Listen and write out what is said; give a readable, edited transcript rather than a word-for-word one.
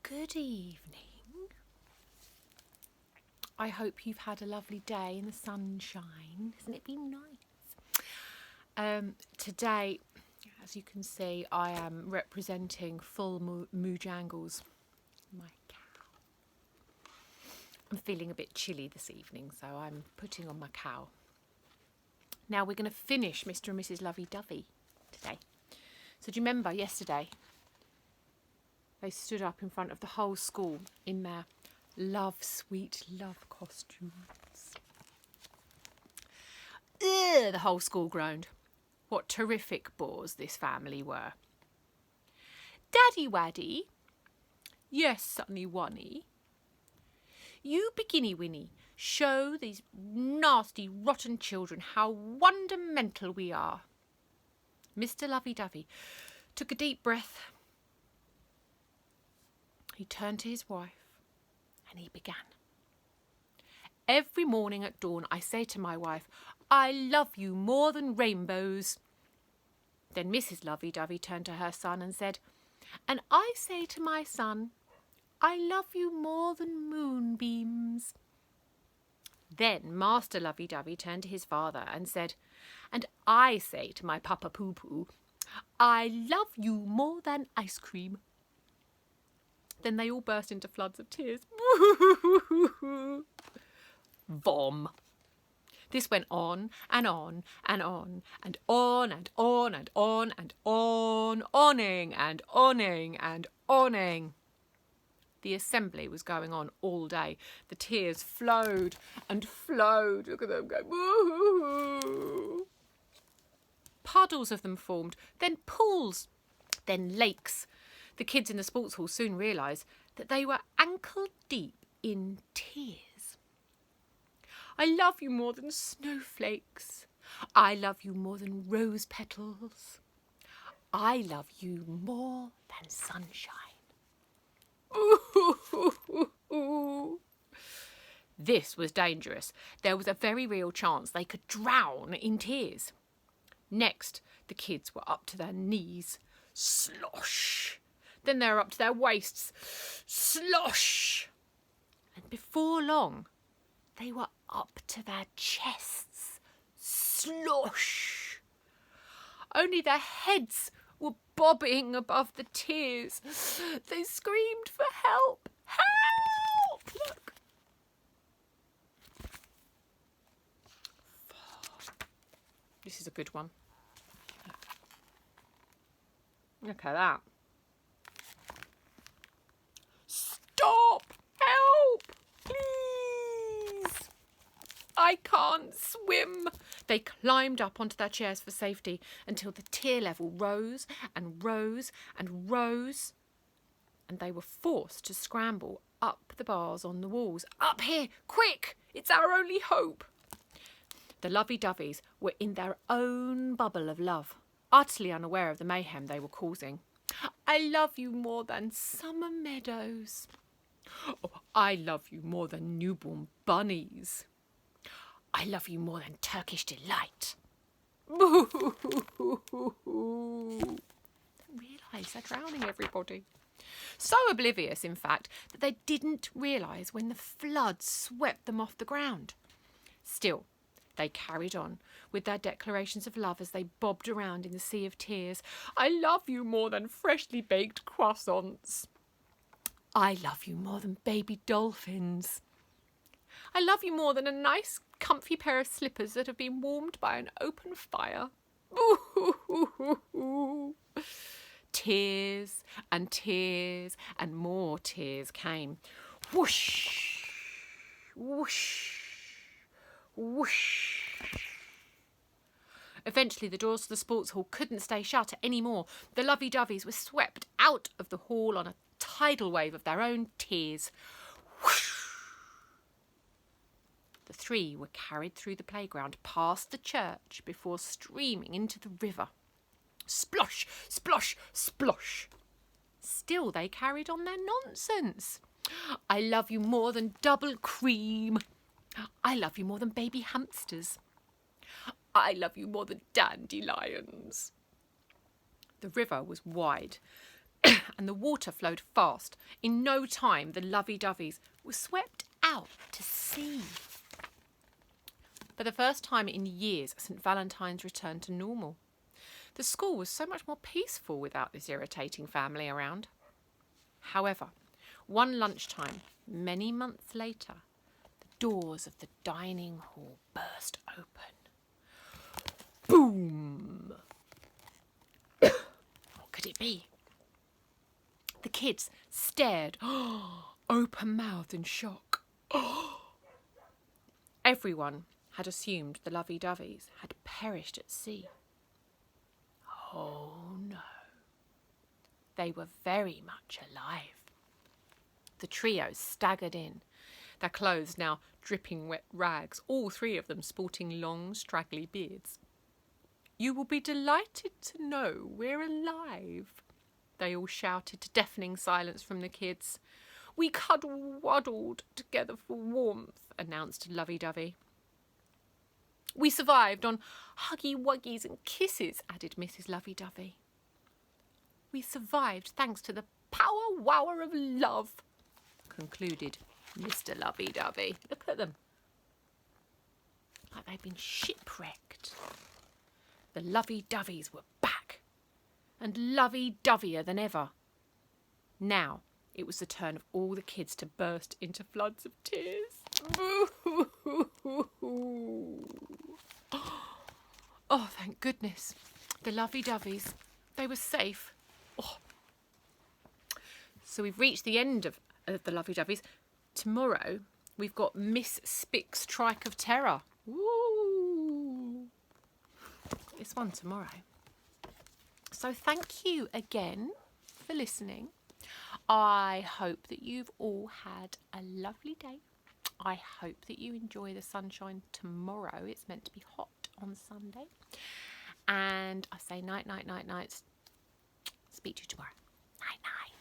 Good evening. I hope you've had a lovely day in the sunshine. Hasn't it been nice? Today, as you can see, I am representing full Moojangles, my cow. I'm feeling a bit chilly this evening, so I'm putting on my cow. Now we're going to finish Mr. and Mrs. Lovey Dovey today. So do you remember yesterday? They stood up in front of the whole school in their sweet love costumes. Ugh, the whole school groaned. What terrific bores this family were. Daddy Waddy. Yes, Sonny Wonny. You beginny Winnie, show these nasty rotten children how wondermental we are. Mr. Lovey Dovey took a deep breath. He turned to his wife and he began. Every morning at dawn I say to my wife, I love you more than rainbows. Then Mrs. Lovey Dovey turned to her son and said, and I say to my son, I love you more than moonbeams. Then Master Lovey Dovey turned to his father and said, and I say to my Papa Poo Poo, I love you more than ice cream. Then they all burst into floods of tears. Vom. This went on and on and on and on and on and on and on, onning and onning and onning. The assembly was going on all day. The tears flowed and flowed. Look at them go. Woo-hoo-hoo. Puddles of them formed, then pools, then lakes. The kids in the sports hall soon realised that they were ankle deep in tears. I love you more than snowflakes. I love you more than rose petals. I love you more than sunshine. Ooh. This was dangerous. There was a very real chance they could drown in tears. Next, the kids were up to their knees. Slosh. Then they were up to their waists. Slosh. And before long, they were up to their chests. Slosh. Only their heads were bobbing above the tears. They screamed for help. Help! Look. This is a good one. Look at that. Stop! Help! Please! I can't swim. They climbed up onto their chairs for safety until the tear level rose and rose and rose, and they were forced to scramble up the bars on the walls. Up here, quick! It's our only hope. The Lovey Doveys were in their own bubble of love, utterly unaware of the mayhem they were causing. I love you more than summer meadows. Oh, I love you more than newborn bunnies. I love you more than Turkish delight. Don't realise they're drowning everybody. So oblivious, in fact, that they didn't realise when the flood swept them off the ground. Still, they carried on with their declarations of love as they bobbed around in the sea of tears. I love you more than freshly baked croissants. I love you more than baby dolphins. I love you more than a nice, comfy pair of slippers that have been warmed by an open fire. Tears and tears and more tears came. Whoosh, whoosh, whoosh. Eventually, the doors to the sports hall couldn't stay shut any more. The Lovey Doveys were swept out of the hall on a tidal wave of their own tears. Whoosh. The three were carried through the playground, past the church, before streaming into the river. Splosh, splosh, splosh. Still they carried on their nonsense. I love you more than double cream. I love you more than baby hamsters. I love you more than dandelions. The river was wide, and the water flowed fast. In no time, the lovey-doveys were swept out to sea. For the first time in years, St. Valentine's returned to normal. The school was so much more peaceful without this irritating family around. However, one lunchtime, many months later, the doors of the dining hall burst open. Boom! What could it be? The kids stared, open-mouthed in shock. Everyone had assumed the lovey-doveys had perished at sea. Oh no, they were very much alive. The trio staggered in, their clothes now dripping wet rags, all three of them sporting long, straggly beards. "You will be delighted to know we're alive," they all shouted to deafening silence from the kids. "We cuddle-waddled together for warmth," announced Lovey-Dovey. "We survived on huggy-wuggies and kisses," added Mrs. Lovey-Dovey. "We survived thanks to the power-wower of love," concluded Mr. Lovey-Dovey. Look at them. Like they've been shipwrecked. The lovey-doveys were back, and lovey-doveyer than ever. Now it was the turn of all the kids to burst into floods of tears. Oh, thank goodness. The lovey-doveys, they were safe. Oh. So we've reached the end of the lovey-doveys. Tomorrow we've got Miss Spick's Trike of Terror. Woo! This one tomorrow. So thank you again for listening. I hope that you've all had a lovely day. I hope that you enjoy the sunshine tomorrow. It's meant to be hot on Sunday. And I say night, night, night, night. Speak to you tomorrow. Night, night.